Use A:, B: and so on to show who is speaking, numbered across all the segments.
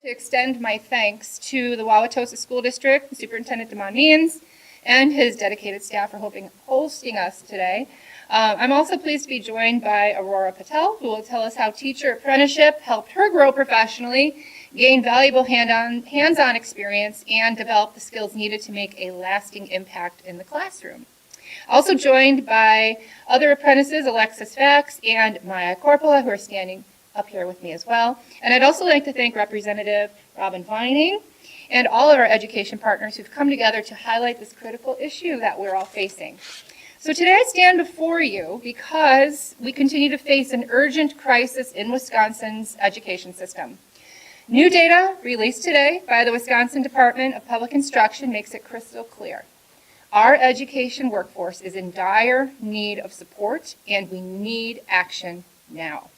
A: To extend my thanks to the Wauwatosa School District, Superintendent Dr. and his dedicated staff for hosting us today. I'm also pleased to be joined by Aurora Patel, who will tell us how teacher apprenticeship helped her grow professionally, gain valuable hands-on experience, and develop the skills needed to make a lasting impact in the classroom. Also joined by other apprentices, Alexis Fax and Maya Corpola, who are standing up here with me as well. And I'd also like to thank Representative Robin Vining and all of our education partners who've come together to highlight this critical issue that we're all facing. So today I stand before you because we continue to face an urgent crisis in Wisconsin's education system. New data released today by the Wisconsin Department of Public Instruction makes it crystal clear. Our education workforce is in dire need of support, and we need action now.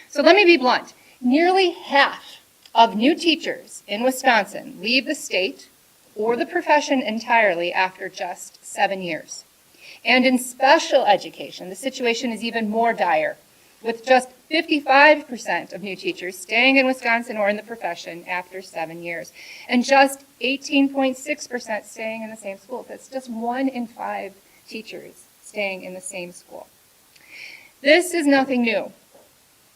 A: So let me be blunt. Nearly half of new teachers in Wisconsin leave the state or the profession entirely after just 7 years. And in special education, the situation is even more dire, with just 55% of new teachers staying in Wisconsin or in the profession after 7 years, and just 18.6% staying in the same school. That's just 1 in 5 teachers staying in the same school. This is nothing new.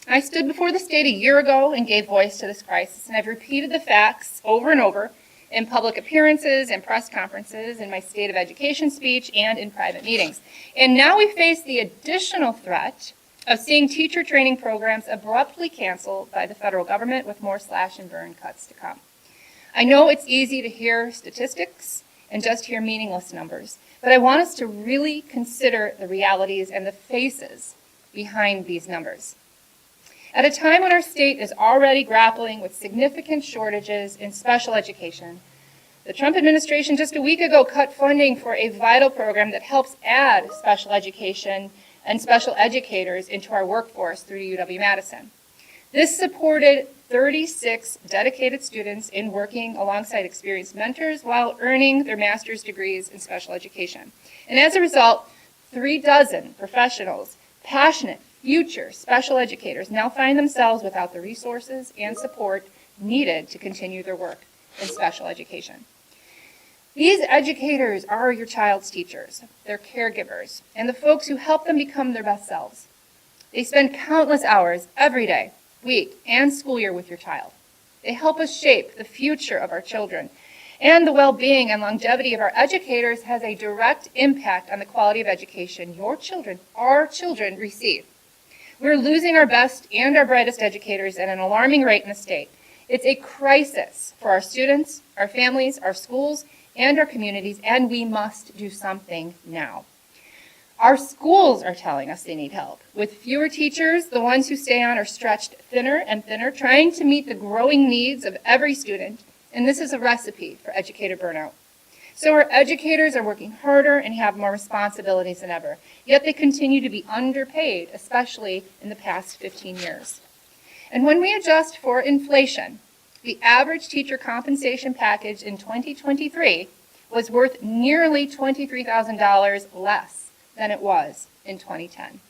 A: I stood before the state a year ago and gave voice to this crisis, and I've repeated the facts over and over in public appearances and press conferences, in my State of Education speech, and in private meetings. And now we face the additional threat of seeing teacher training programs abruptly canceled by the federal government, with more slash and burn cuts to come. I know it's easy to hear statistics and just hear meaningless numbers, but I want us to really consider the realities and the faces behind these numbers. At a time when our state is already grappling with significant shortages in special education, the Trump administration just a week ago cut funding for a vital program that helps add special education and special educators into our workforce through UW-Madison. This supported 36 dedicated students in working alongside experienced mentors while earning their master's degrees in special education. And as a result, 36 professionals, passionate, future special educators now find themselves without the resources and support needed to continue their work in special education. These educators are your child's teachers, their caregivers, and the folks who help them become their best selves. They spend countless hours every day, week, and school year with your child. They help us shape the future of our children, and the well-being and longevity of our educators has a direct impact on the quality of education your children, our children, receive. We're losing our best and our brightest educators at an alarming rate in the state. It's a crisis for our students, our families, our schools, and our communities, and we must do something now. Our schools are telling us they need help. With fewer teachers, the ones who stay on are stretched thinner and thinner, trying to meet the growing needs of every student, and this is a recipe for educator burnout. So our educators are working harder and have more responsibilities than ever, yet they continue to be underpaid, especially in the past 15 years. And when we adjust for inflation, the average teacher compensation package in 2023 was worth nearly $23,000 less than it was in 2010.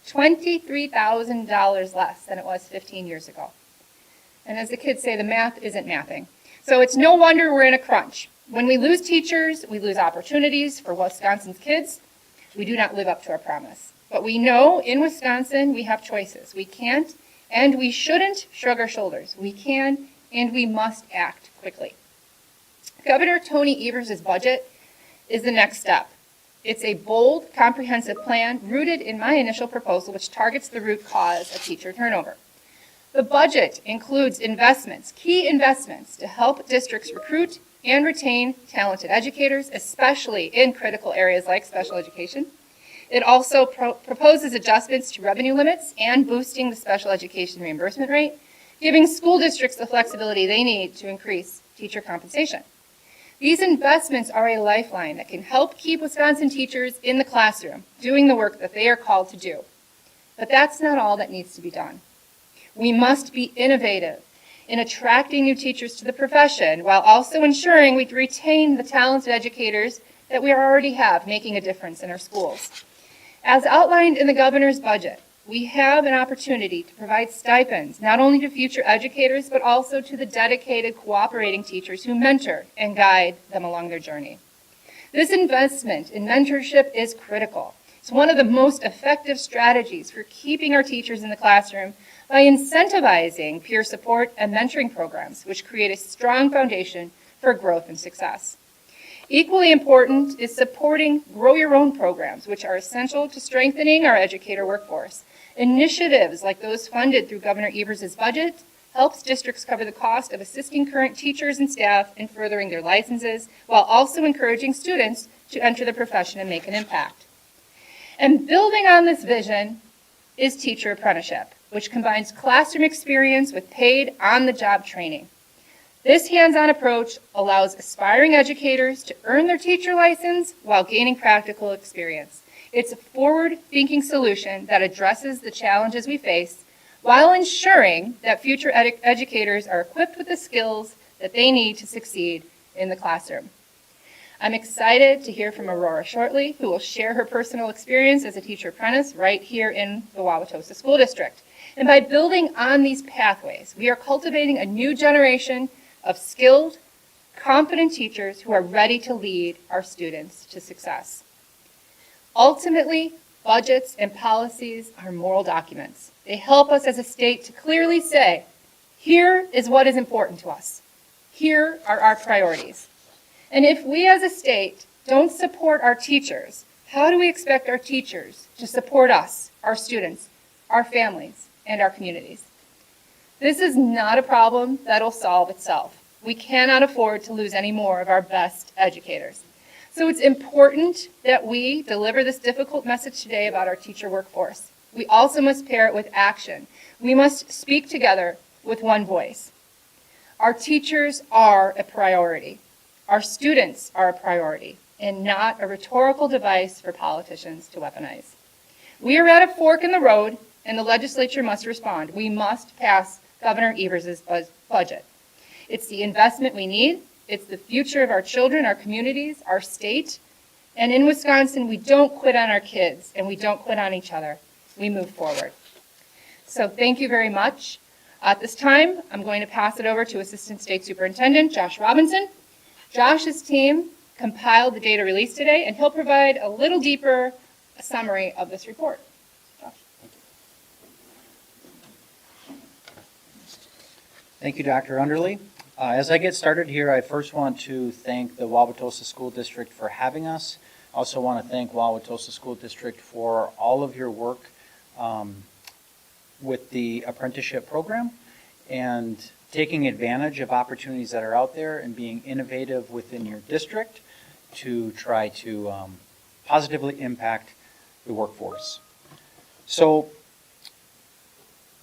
A: $23,000 less than it was 15 years ago. And as the kids say, the math isn't mathing. So it's no wonder we're in a crunch. When we lose teachers, we lose opportunities for Wisconsin's kids. We do not live up to our promise. But we know in Wisconsin we have choices. We can't and we shouldn't shrug our shoulders. We can and we must act quickly. Governor Tony Evers' budget is the next step. It's a bold, comprehensive plan rooted in my initial proposal, which targets the root cause of teacher turnover. The budget includes investments, key investments, to help districts recruit and retain talented educators, especially in critical areas like special education. It also proposes adjustments to revenue limits and boosting the special education reimbursement rate, giving school districts the flexibility they need to increase teacher compensation. These investments are a lifeline that can help keep Wisconsin teachers in the classroom, doing the work that they are called to do. But that's not all that needs to be done. We must be innovative in attracting new teachers to the profession, while also ensuring we retain the talented educators that we already have making a difference in our schools. As outlined in the governor's budget, we have an opportunity to provide stipends not only to future educators, but also to the dedicated cooperating teachers who mentor and guide them along their journey. This investment in mentorship is critical. It's one of the most effective strategies for keeping our teachers in the classroom by incentivizing peer support and mentoring programs, which create a strong foundation for growth and success. Equally important is supporting Grow Your Own programs, which are essential to strengthening our educator workforce. Initiatives like those funded through Governor Evers' budget helps districts cover the cost of assisting current teachers and staff in furthering their licenses, while also encouraging students to enter the profession and make an impact. And building on this vision is teacher apprenticeship, which combines classroom experience with paid on-the-job training. This hands-on approach allows aspiring educators to earn their teacher license while gaining practical experience. It's a forward-thinking solution that addresses the challenges we face while ensuring that future educators are equipped with the skills that they need to succeed in the classroom. I'm excited to hear from Aurora shortly, who will share her personal experience as a teacher apprentice right here in the Wauwatosa School District. And by building on these pathways, we are cultivating a new generation of skilled, confident teachers who are ready to lead our students to success. Ultimately, budgets and policies are moral documents. They help us as a state to clearly say, here is what is important to us. Here are our priorities. And if we as a state don't support our teachers, how do we expect our teachers to support us, our students, our families, and our communities? This is not a problem that'll solve itself. We cannot afford to lose any more of our best educators. So it's important that we deliver this difficult message today about our teacher workforce. We also must pair it with action. We must speak together with one voice. Our teachers are a priority. Our students are a priority, and not a rhetorical device for politicians to weaponize. We are at a fork in the road, and the legislature must respond. We must pass Governor Evers' budget. It's the investment we need. It's the future of our children, our communities, our state. And in Wisconsin, we don't quit on our kids, and we don't quit on each other. We move forward. So thank you very much. At this time, I'm going to pass it over to Assistant State Superintendent Josh Robinson. Josh's team compiled the data released today, and he'll provide a little deeper summary of this report. Josh.
B: Thank you, Dr. Underley. As I get started here, I first want to thank the Wauwatosa School District for having us. I also want to thank Wauwatosa School District for all of your work with the apprenticeship program and taking advantage of opportunities that are out there and being innovative within your district to try to positively impact the workforce. So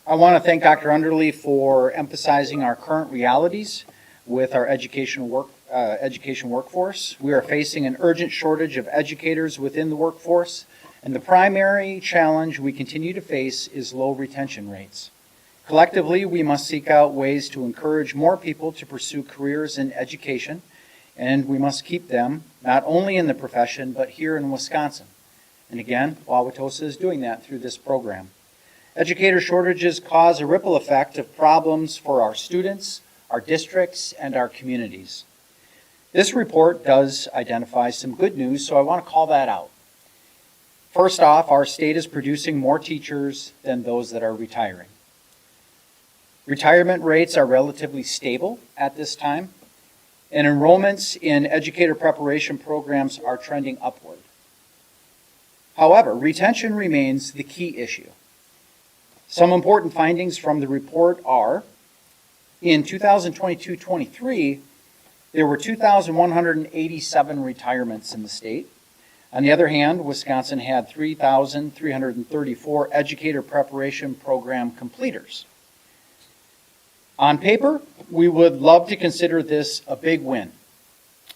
B: I want to thank Dr. Underley for emphasizing our current realities with our education workforce. We are facing an urgent shortage of educators within the workforce, and the primary challenge we continue to face is low retention rates. Collectively, we must seek out ways to encourage more people to pursue careers in education, and we must keep them not only in the profession, but here in Wisconsin. And again, Wauwatosa is doing that through this program. Educator shortages cause a ripple effect of problems for our students, our districts, and our communities. This report does identify some good news, so I want to call that out. First off, our state is producing more teachers than those that are retiring. Retirement rates are relatively stable at this time, and enrollments in educator preparation programs are trending upward. However, retention remains the key issue. Some important findings from the report are, in 2022-23, there were 2,187 retirements in the state. On the other hand, Wisconsin had 3,334 educator preparation program completers. On paper, we would love to consider this a big win,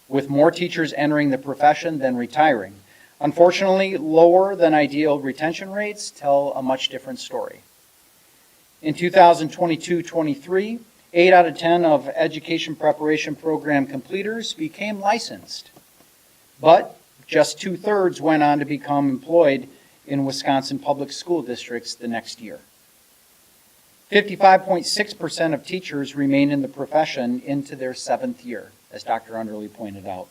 B: with more teachers entering the profession than retiring. Unfortunately, lower than ideal retention rates tell a much different story. In 2022-23, 8 out of 10 of education preparation program completers became licensed, but just 2/3 went on to become employed in Wisconsin public school districts the next year. 55.6% of teachers remain in the profession into their 7th year, as Dr. Underly pointed out.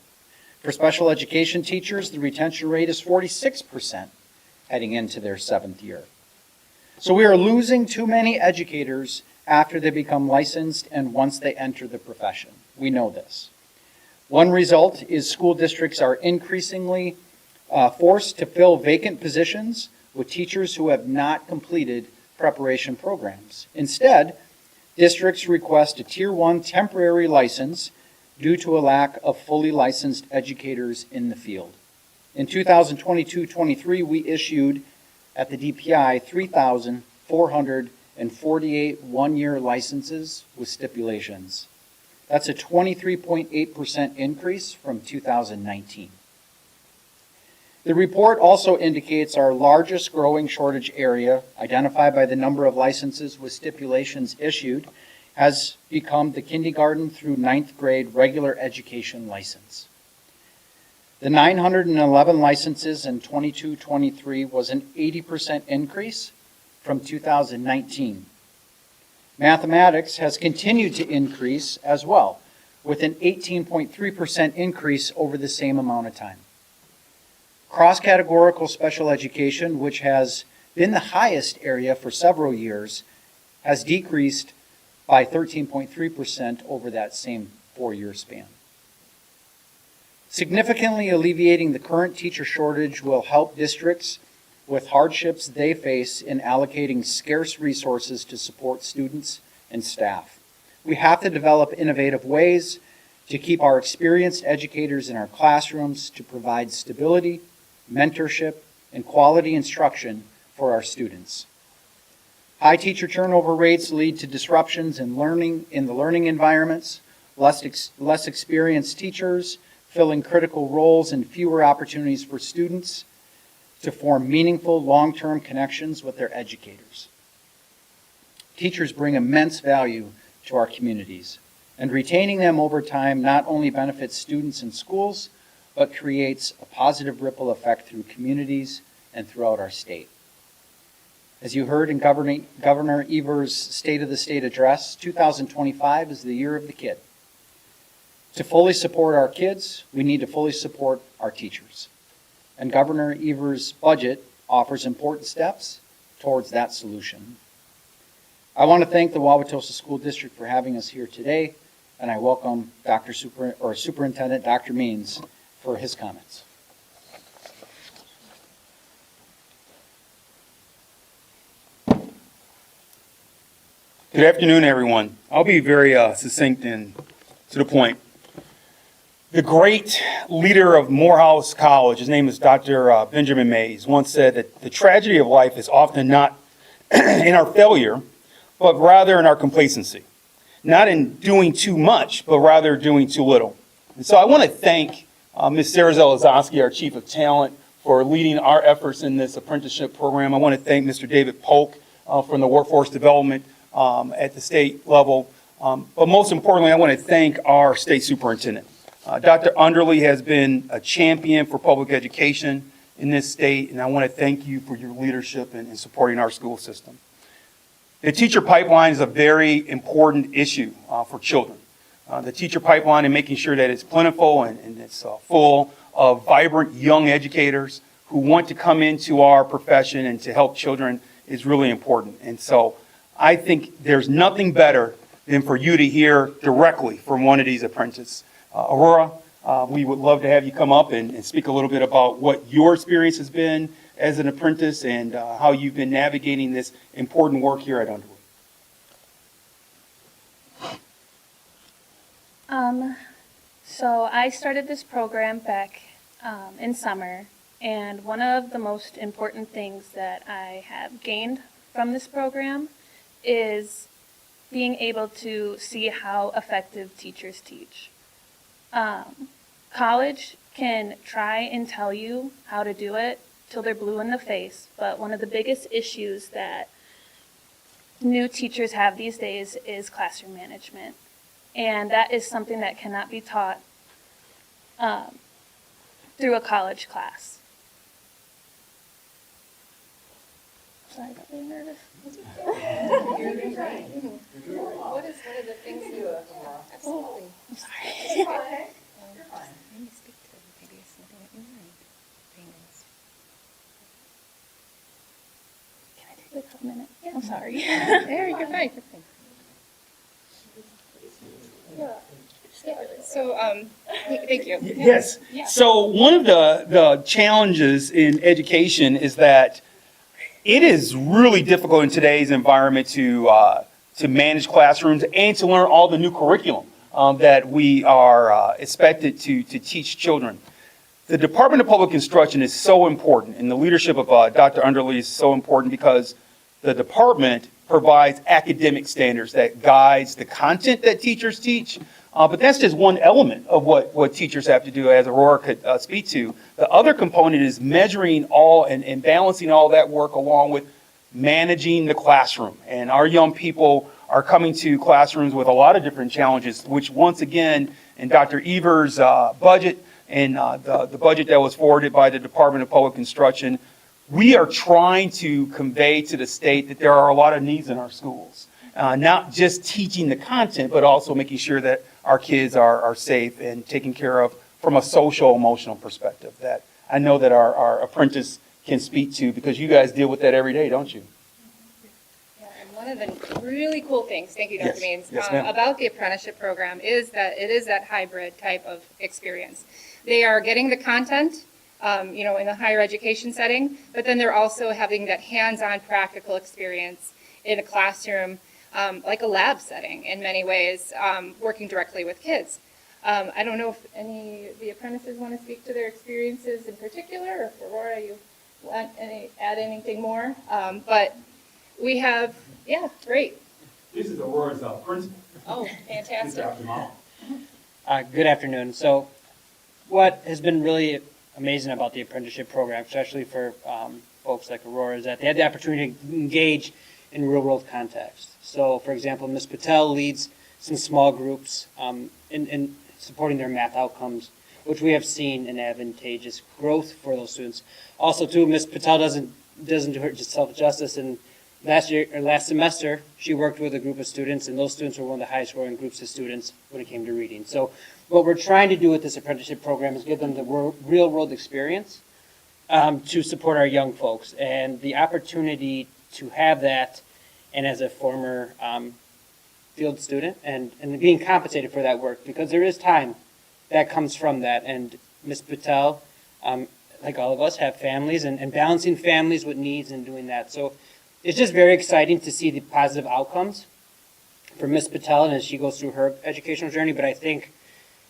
B: For special education teachers, the retention rate is 46% heading into their 7th year. So we are losing too many educators after they become licensed and once they enter the profession. We know this. One result is school districts are increasingly forced to fill vacant positions with teachers who have not completed preparation programs. Instead, districts request a Tier 1 temporary license due to a lack of fully licensed educators in the field. In 2022-23, we issued at the DPI 3,448 one-year licenses with stipulations. That's a 23.8% increase from 2019. The report also indicates our largest growing shortage area, identified by the number of licenses with stipulations issued, has become the kindergarten through 9th grade regular education license. The 911 licenses in 22-23 was an 80% increase from 2019. Mathematics has continued to increase as well, with an 18.3% increase over the same amount of time. Cross-categorical special education, which has been the highest area for several years, has decreased by 13.3% over that same 4-year span. Significantly alleviating the current teacher shortage will help districts with hardships they face in allocating scarce resources to support students and staff. We have to develop innovative ways to keep our experienced educators in our classrooms to provide stability, mentorship, and quality instruction for our students. High teacher turnover rates lead to disruptions in the learning environments, less experienced teachers filling critical roles, and fewer opportunities for students to form meaningful long-term connections with their educators. Teachers bring immense value to our communities, and retaining them over time not only benefits students and schools, but creates a positive ripple effect through communities and throughout our state. As you heard in Governor Evers' State of the State address, 2025 is the year of the kid. To fully support our kids, we need to fully support our teachers. And Governor Evers' budget offers important steps towards that solution. I want to thank the Wauwatosa School District for having us here today, and I welcome Superintendent Dr. Means for his comments.
C: Good afternoon, everyone. I'll be very succinct and to the point. The great leader of Morehouse College, his name is Dr. Benjamin Mays, once said that the tragedy of life is often not in our failure, but rather in our complacency. Not in doing too much, but rather doing too little. And so I want to thank Ms. Sarah Zalazowski, our Chief of Talent, for leading our efforts in this apprenticeship program. I want to thank Mr. David Polk from the Workforce Development at the state level. But most importantly, I want to thank our state superintendent. Dr. Underly has been a champion for public education in this state, and I want to thank you for your leadership in supporting our school system. The teacher pipeline is a very important issue for children. The teacher pipeline and making sure that it's plentiful and it's full of vibrant young educators who want to come into our profession and to help children is really important. And so I think there's nothing better than for you to hear directly from one of these apprentices. Aurora, we would love to have you come up and speak a little bit about what your experience has been as an apprentice and how you've been navigating this important work here at Underwood.
D: So I started this program back in summer, and one of the most important things that I have gained from this program is being able to see how effective teachers teach. College can try and tell you how to do it till they're blue in the face, but one of the biggest issues that new teachers have these days is classroom management. And that is something that cannot be taught through a college class. Sorry about being nervous.
A: What is one of the things you absolutely?
D: I'm sorry.
A: Maybe speak to maybe something that you learned.
D: Can I take like a minute? I'm sorry.
A: There, you're fine. So, thank you.
C: Yes.
A: Yeah.
C: So one of the challenges in education is that it is really difficult in today's environment to manage classrooms and to learn all the new curriculum that we are expected to teach children. The Department of Public Instruction is so important, and the leadership of Dr. Underley is so important because the department provides academic standards that guides the content that teachers teach. But that's just one element of what teachers have to do, as Aurora could speak to. The other component is measuring all and balancing all that work along with managing the classroom. And our young people are coming to classrooms with a lot of different challenges, which once again, in Dr. Evers' budget and the budget that was forwarded by the Department of Public Instruction, we are trying to convey to the state that there are a lot of needs in our schools. Not just teaching the content, but also making sure that our kids are safe and taken care of from a social, emotional perspective that I know that our apprentice can speak to, because you guys deal with that every day, don't you?
A: Yeah, and one of the really cool things, thank you, Dr.
C: Yes.
A: Means,
C: Yes, ma'am.
A: about the apprenticeship program is that it is that hybrid type of experience. They are getting the content, in a higher education setting, but then they're also having that hands-on practical experience in a classroom, like a lab setting in many ways, working directly with kids. I don't know if any of the apprentices want to speak to their experiences in particular, or if Aurora, you want add anything more? But we have, yeah, great.
C: This is Aurora's principal.
A: Oh, fantastic.
E: Good afternoon. So what has been really amazing about the apprenticeship program, especially for folks like Aurora, is that they had the opportunity to engage in real-world context. So, for example, Ms. Patel leads some small groups in supporting their math outcomes, which we have seen an advantageous growth for those students. Also, too, Ms. Patel doesn't do herself justice. And last semester, she worked with a group of students, and those students were one of the highest scoring groups of students when it came to reading. So, what we're trying to do with this apprenticeship program is give them the real-world experience to support our young folks, and the opportunity to have that. And as a former field student, and being compensated for that work, because there is time that comes from that. And Ms. Patel, like all of us, have families, and balancing families with needs and doing that. So it's just very exciting to see the positive outcomes for Ms. Patel and as she goes through her educational journey. But I think,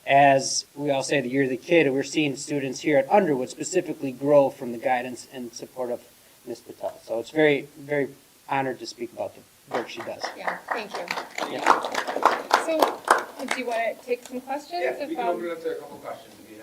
E: as we all say, the year of the kid, we're seeing students here at Underwood specifically grow from the guidance and support of Ms. Patel. So it's very, very honored to speak about the work she does.
A: Yeah, thank you.
E: Yeah.
A: So, do you want to take some questions?
F: Yeah, we can open it up to a couple questions if you